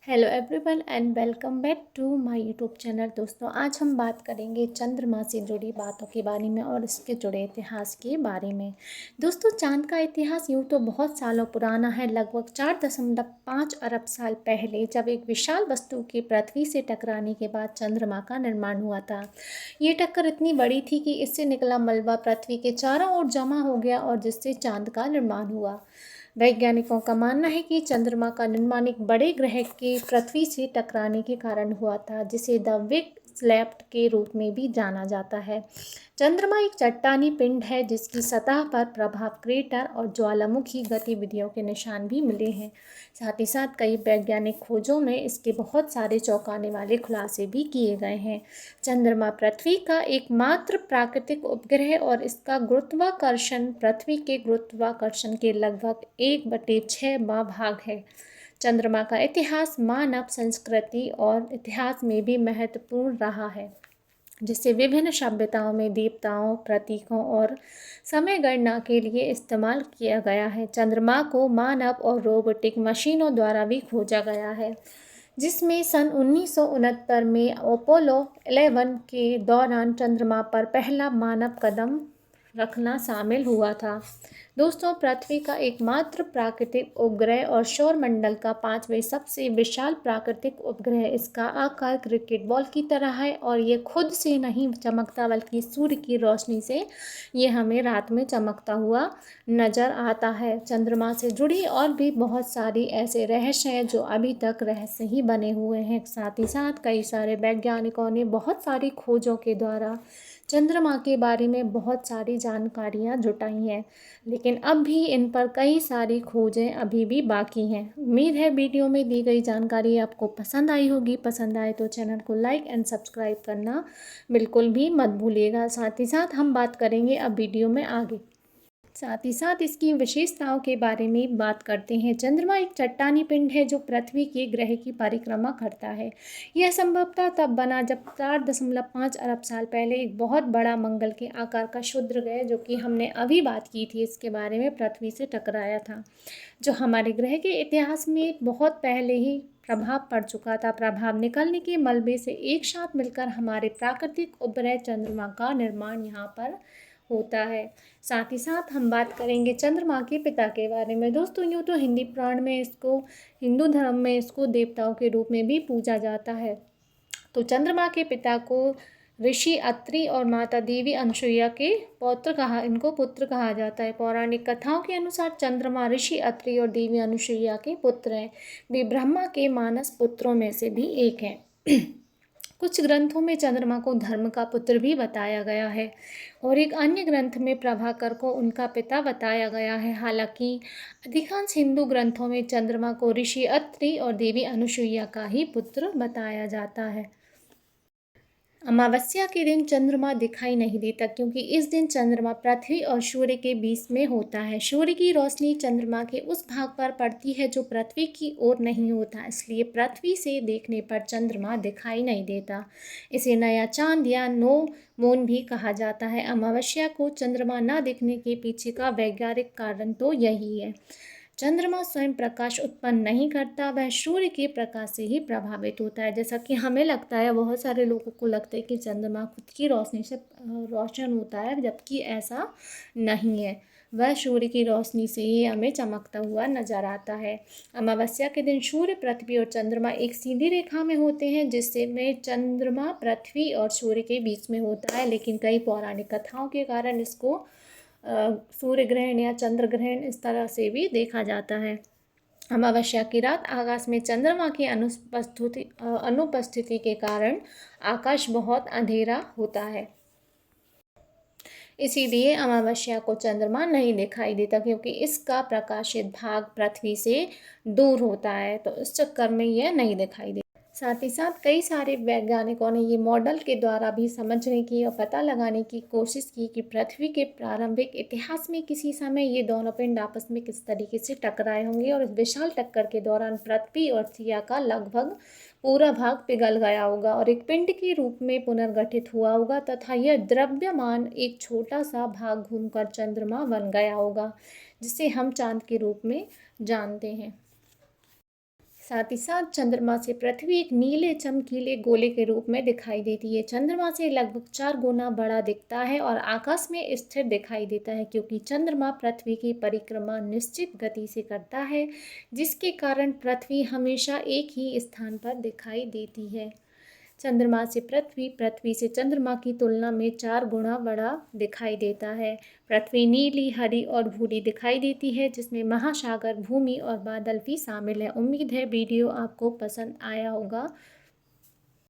Hello everyone and welcome back to my YouTube channel. दोस्तों, आज हम बात करेंगे चंद्रमा से जुड़ी बातों के बारे में और इसके जुड़े इतिहास के बारे में। दोस्तों, चांद का इतिहास यूँ तो बहुत सालों पुराना है। लगभग 4.5 अरब साल पहले जब एक विशाल वस्तु के पृथ्वी से टकराने के बाद चंद्रमा का निर्माण हुआ था। ये टक्कर इतनी बड़ी थी कि इससे निकला मलबा पृथ्वी के चारों ओर जमा हो गया और जिससे चांद का निर्माण हुआ। वैज्ञानिकों का मानना है कि चंद्रमा का निर्माण एक बड़े ग्रह के पृथ्वी से टकराने के कारण हुआ था, जिसे द बिग स्लैप के रूप में भी जाना जाता है। चंद्रमा एक चट्टानी पिंड है जिसकी सतह पर प्रभाव क्रेटर और ज्वालामुखी गतिविधियों के निशान भी मिले हैं। साथ ही साथ कई वैज्ञानिक खोजों में इसके बहुत सारे चौंकाने वाले खुलासे भी किए गए हैं। चंद्रमा पृथ्वी का एकमात्र प्राकृतिक उपग्रह और इसका गुरुत्वाकर्षण पृथ्वी के गुरुत्वाकर्षण के लगभग 1/6 भाग है। चंद्रमा का इतिहास मानव संस्कृति और इतिहास में भी महत्वपूर्ण रहा है, जिसे विभिन्न सभ्यताओं में देवताओं, प्रतीकों और समय गणना के लिए इस्तेमाल किया गया है। चंद्रमा को मानव और रोबोटिक मशीनों द्वारा भी खोजा गया है, जिसमें सन 1969 में अपोलो 11 के दौरान चंद्रमा पर पहला मानव कदम रखना शामिल हुआ था। दोस्तों, पृथ्वी का एकमात्र प्राकृतिक उपग्रह और सौरमंडल का 5वें सबसे विशाल प्राकृतिक उपग्रह। इसका आकार क्रिकेट बॉल की तरह है और ये खुद से नहीं चमकता, बल्कि सूर्य की रोशनी से ये हमें रात में चमकता हुआ नज़र आता है। चंद्रमा से जुड़ी और भी बहुत सारी ऐसे रहस्य हैं जो अभी तक रहस्य ही बने हुए हैं। साथ ही साथ कई सारे वैज्ञानिकों ने बहुत सारी खोजों के द्वारा चंद्रमा के बारे में बहुत सारी जानकारियाँ जुटाई हैं, लेकिन अब भी इन पर कई सारी खोजें अभी भी बाकी हैं। उम्मीद है वीडियो में दी गई जानकारी आपको पसंद आई होगी। पसंद आए तो चैनल को लाइक एंड सब्सक्राइब करना बिल्कुल भी मत भूलिएगा। साथ ही साथ हम बात करेंगे अब वीडियो में आगे। साथ ही साथ इसकी विशेषताओं के बारे में बात करते हैं। चंद्रमा एक चट्टानी पिंड है जो पृथ्वी के ग्रह की परिक्रमा करता है। यह संभवतः तब बना जब 4.5 अरब साल पहले एक बहुत बड़ा मंगल के आकार का क्षुद्र ग्रह, जो कि हमने अभी बात की थी इसके बारे में, पृथ्वी से टकराया था, जो हमारे ग्रह के इतिहास में बहुत पहले ही प्रभाव पड़ चुका था। प्रभाव निकलने के मलबे से एक साथ मिलकर हमारे प्राकृतिक उपग्रह चंद्रमा का निर्माण यहाँ पर होता है। साथ ही साथ हम बात करेंगे चंद्रमा के पिता के बारे में। दोस्तों, यूँ तो हिंदी पुराण में इसको, हिंदू धर्म में इसको देवताओं के रूप में भी पूजा जाता है। तो चंद्रमा के पिता को ऋषि अत्रि और माता देवी अनुसुईया के इनको पुत्र कहा जाता है। पौराणिक कथाओं के अनुसार चंद्रमा ऋषि अत्रि और देवी अनुसुईया के पुत्र हैं। वे ब्रह्मा के मानस पुत्रों में से भी एक हैं। कुछ ग्रंथों में चंद्रमा को धर्म का पुत्र भी बताया गया है और एक अन्य ग्रंथ में प्रभाकर को उनका पिता बताया गया है। हालांकि अधिकांश हिंदू ग्रंथों में चंद्रमा को ऋषि अत्रि और देवी अनुसुईया का ही पुत्र बताया जाता है। अमावस्या के दिन चंद्रमा दिखाई नहीं देता, क्योंकि इस दिन चंद्रमा पृथ्वी और सूर्य के बीच में होता है। सूर्य की रोशनी चंद्रमा के उस भाग पर पड़ती है जो पृथ्वी की ओर नहीं होता, इसलिए पृथ्वी से देखने पर चंद्रमा दिखाई नहीं देता। इसे नया चांद या नो मून भी कहा जाता है। अमावस्या को चंद्रमा न दिखने के पीछे का वैज्ञानिक कारण तो यही है। चंद्रमा स्वयं प्रकाश उत्पन्न नहीं करता, वह सूर्य के प्रकाश से ही प्रभावित होता है। जैसा कि हमें लगता है, बहुत सारे लोगों को लगता है कि चंद्रमा खुद की रोशनी से रोशन होता है, जबकि ऐसा नहीं है। वह सूर्य की रोशनी से ही हमें चमकता हुआ नजर आता है। अमावस्या के दिन सूर्य, पृथ्वी और चंद्रमा एक सीधी रेखा में होते हैं, जिससे में चंद्रमा पृथ्वी और सूर्य के बीच में होता है। लेकिन कई पौराणिक कथाओं के कारण इसको सूर्य ग्रहण या चंद्र ग्रहण इस तरह से भी देखा जाता है। अमावस्या की रात आकाश में चंद्रमा की अनुपस्थिति के कारण आकाश बहुत अंधेरा होता है। इसीलिए अमावस्या को चंद्रमा नहीं दिखाई देता, क्योंकि इसका प्रकाशित भाग पृथ्वी से दूर होता है, तो इस चक्कर में यह नहीं दिखाई देता। साथ ही साथ कई सारे वैज्ञानिकों ने ये मॉडल के द्वारा भी समझने की और पता लगाने की कोशिश की कि पृथ्वी के प्रारंभिक इतिहास में किसी समय ये दोनों पिंड आपस में किस तरीके से टकराए होंगे और इस विशाल टक्कर के दौरान पृथ्वी और थिया का लगभग पूरा भाग पिघल गया होगा और एक पिंड के रूप में पुनर्गठित हुआ होगा, तथा यह द्रव्यमान एक छोटा सा भाग घूमकर चंद्रमा बन गया होगा, जिसे हम चांद के रूप में जानते हैं। साथ ही साथ चंद्रमा से पृथ्वी एक नीले चमकीले गोले के रूप में दिखाई देती है। चंद्रमा से लगभग 4 गुना बड़ा दिखता है और आकाश में स्थिर दिखाई देता है, क्योंकि चंद्रमा पृथ्वी की परिक्रमा निश्चित गति से करता है, जिसके कारण पृथ्वी हमेशा एक ही स्थान पर दिखाई देती है। चंद्रमा से पृथ्वी पृथ्वी से चंद्रमा की तुलना में 4 गुना बड़ा दिखाई देता है। पृथ्वी नीली, हरी और भूरी दिखाई देती है, जिसमें महासागर, भूमि और बादल भी शामिल है। उम्मीद है वीडियो आपको पसंद आया होगा।